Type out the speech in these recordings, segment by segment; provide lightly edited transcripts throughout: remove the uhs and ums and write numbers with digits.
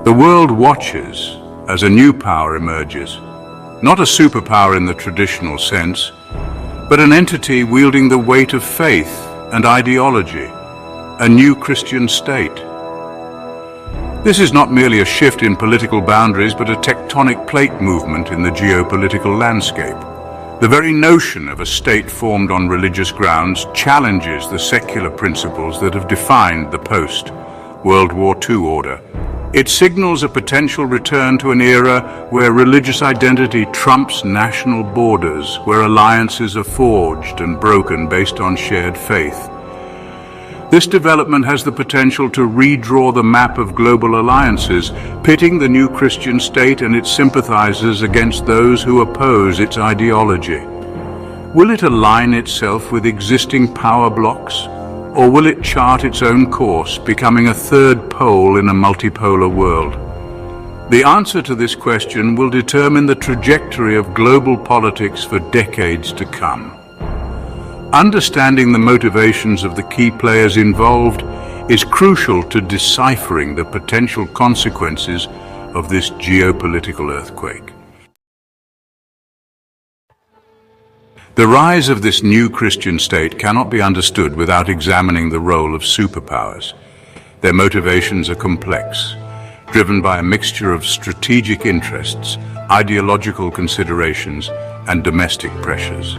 The world watches as a new power emerges, not a superpower in the traditional sense, but an entity wielding the weight of faith and ideology, a new Christian state. This is not merely a shift in political boundaries, but a tectonic plate movement in the geopolitical landscape. The very notion of a state formed on religious grounds challenges the secular principles that have defined the post-World War II order. It signals a potential return to an era where religious identity trumps national borders, where alliances are forged and broken based on shared faith. This development has the potential to redraw the map of global alliances, pitting the new Christian state and its sympathizers against those who oppose its ideology. Will it align itself with existing power blocks, or will it chart its own course, becoming a third pole in a multipolar world? The answer to this question will determine the trajectory of global politics for decades to come. Understanding the motivations of the key players involved is crucial to deciphering the potential consequences of this geopolitical earthquake. The rise of this new Christian state cannot be understood without examining the role of superpowers. Their motivations are complex, driven by a mixture of strategic interests, ideological considerations, and domestic pressures.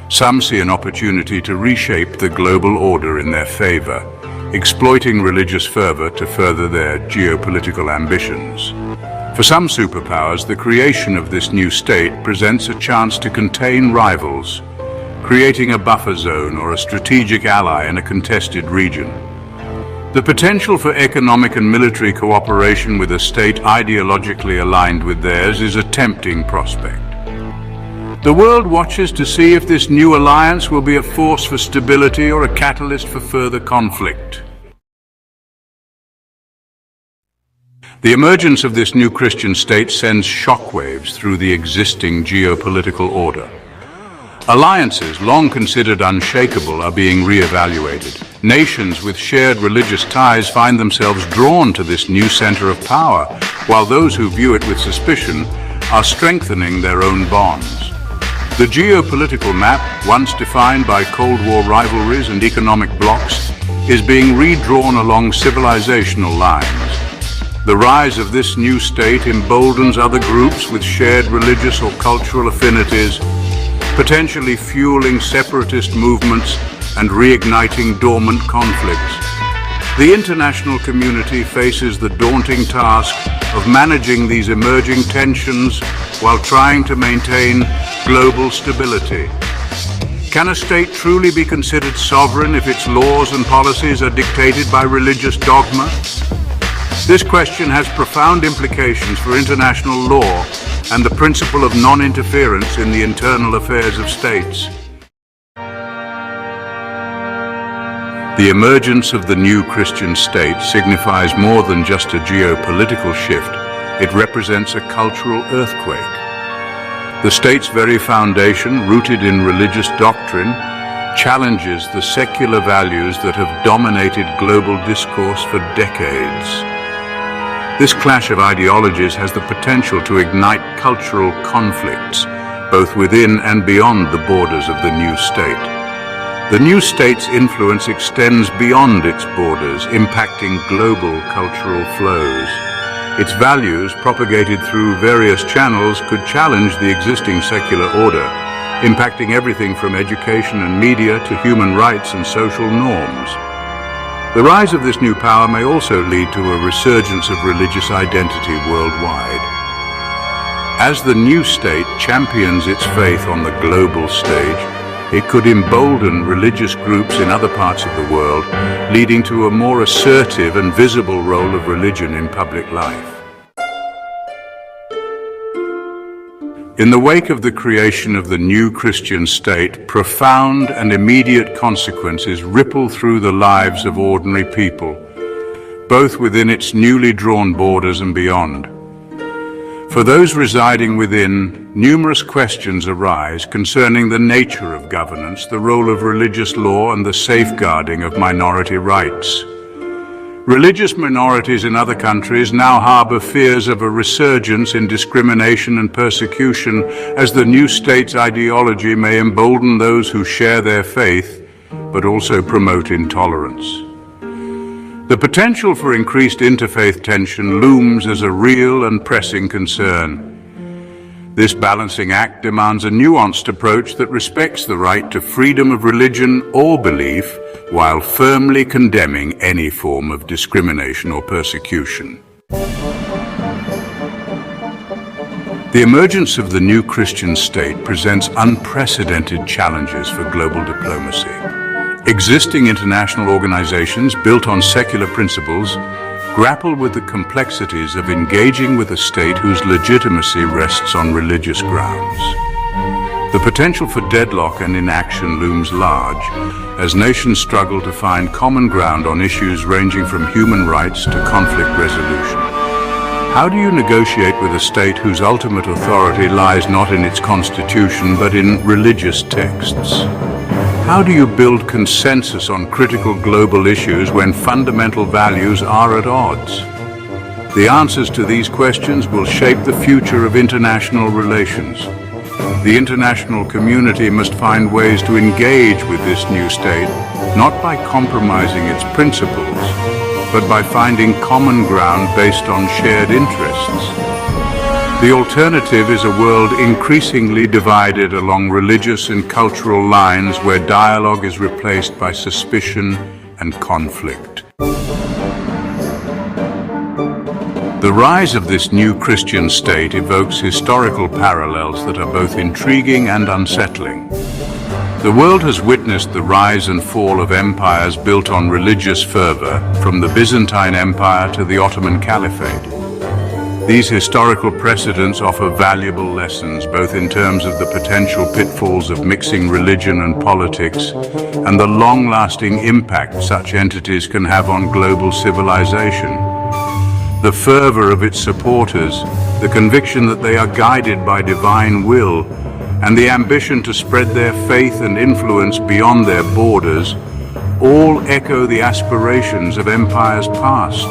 Some see an opportunity to reshape the global order in their favor, exploiting religious fervor to further their geopolitical ambitions. For some superpowers, the creation of this new state presents a chance to contain rivals, creating a buffer zone or a strategic ally in a contested region. The potential for economic and military cooperation with a state ideologically aligned with theirs is a tempting prospect. The world watches to see if this new alliance will be a force for stability or a catalyst for further conflict. The emergence of this new Christian state sends shockwaves through the existing geopolitical order. Alliances long considered unshakable are being re-evaluated. Nations with shared religious ties find themselves drawn to this new center of power, while those who view it with suspicion are strengthening their own bonds. The geopolitical map, once defined by Cold War rivalries and economic blocs, is being redrawn along civilizational lines. The rise of this new state emboldens other groups with shared religious or cultural affinities, potentially fueling separatist movements and reigniting dormant conflicts. The international community faces the daunting task of managing these emerging tensions while trying to maintain global stability. Can a state truly be considered sovereign if its laws and policies are dictated by religious dogma? This question has profound implications for international law and the principle of non-interference in the internal affairs of states. The emergence of the new Christian state signifies more than just a geopolitical shift. It represents a cultural earthquake. The state's very foundation, rooted in religious doctrine, challenges the secular values that have dominated global discourse for decades. This clash of ideologies has the potential to ignite cultural conflicts, both within and beyond the borders of the new state. The new state's influence extends beyond its borders, impacting global cultural flows. Its values, propagated through various channels, could challenge the existing secular order, impacting everything from education and media to human rights and social norms. The rise of this new power may also lead to a resurgence of religious identity worldwide. As the new state champions its faith on the global stage, it could embolden religious groups in other parts of the world, leading to a more assertive and visible role of religion in public life. In the wake of the creation of the new Christian state, profound and immediate consequences ripple through the lives of ordinary people, both within its newly drawn borders and beyond. For those residing within, numerous questions arise concerning the nature of governance, the role of religious law, and the safeguarding of minority rights. Religious minorities in other countries now harbor fears of a resurgence in discrimination and persecution, as the new state's ideology may embolden those who share their faith, but also promote intolerance. The potential for increased interfaith tension looms as a real and pressing concern. This balancing act demands a nuanced approach that respects the right to freedom of religion or belief, while firmly condemning any form of discrimination or persecution. The emergence of the new Christian state presents unprecedented challenges for global diplomacy. Existing international organizations built on secular principles grapple with the complexities of engaging with a state whose legitimacy rests on religious grounds. The potential for deadlock and inaction looms large as nations struggle to find common ground on issues ranging from human rights to conflict resolution. How do you negotiate with a state whose ultimate authority lies not in its constitution but in religious texts? How do you build consensus on critical global issues when fundamental values are at odds? The answers to these questions will shape the future of international relations. The international community must find ways to engage with this new state, not by compromising its principles, but by finding common ground based on shared interests. The alternative is a world increasingly divided along religious and cultural lines, where dialogue is replaced by suspicion and conflict. The rise of this new Christian state evokes historical parallels that are both intriguing and unsettling. The world has witnessed the rise and fall of empires built on religious fervor, from the Byzantine Empire to the Ottoman Caliphate. These historical precedents offer valuable lessons, both in terms of the potential pitfalls of mixing religion and politics and the long-lasting impact such entities can have on global civilization. The fervor of its supporters, the conviction that they are guided by divine will, and the ambition to spread their faith and influence beyond their borders, all echo the aspirations of empires past.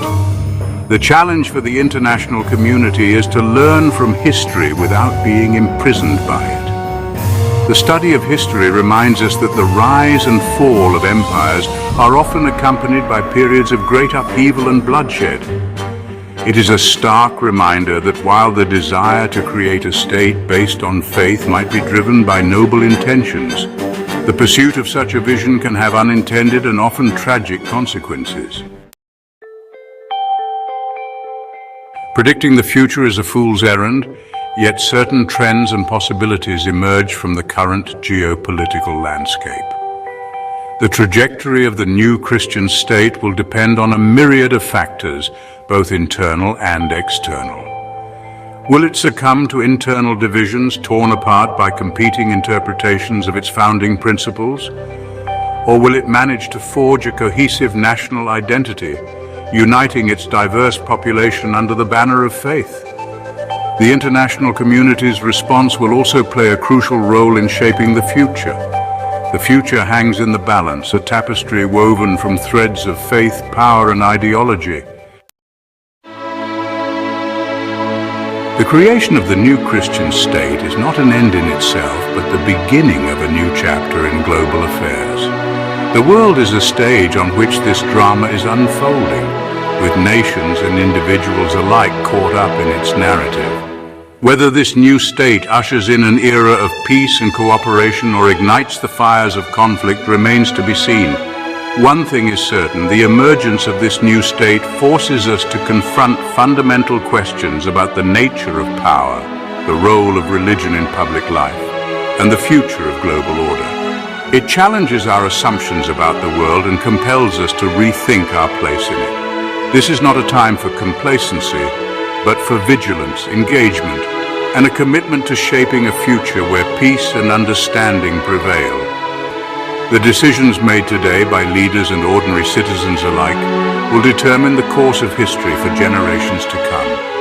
The challenge for the international community is to learn from history without being imprisoned by it. The study of history reminds us that the rise and fall of empires are often accompanied by periods of great upheaval and bloodshed. It is a stark reminder that while the desire to create a state based on faith might be driven by noble intentions, the pursuit of such a vision can have unintended and often tragic consequences. Predicting the future is a fool's errand, yet certain trends and possibilities emerge from the current geopolitical landscape. The trajectory of the new Christian state will depend on a myriad of factors, both internal and external. Will it succumb to internal divisions torn apart by competing interpretations of its founding principles? Or will it manage to forge a cohesive national identity, uniting its diverse population under the banner of faith? The international community's response will also play a crucial role in shaping the future. The future hangs in the balance, a tapestry woven from threads of faith, power, and ideology. The creation of the new Christian state is not an end in itself, but the beginning of a new chapter in global affairs. The world is a stage on which this drama is unfolding, with nations and individuals alike caught up in its narrative. Whether this new state ushers in an era of peace and cooperation or ignites the fires of conflict remains to be seen. One thing is certain: the emergence of this new state forces us to confront fundamental questions about the nature of power, the role of religion in public life, and the future of global order. It challenges our assumptions about the world and compels us to rethink our place in it. This is not a time for complacency, but for vigilance, engagement, and a commitment to shaping a future where peace and understanding prevail. The decisions made today by leaders and ordinary citizens alike will determine the course of history for generations to come.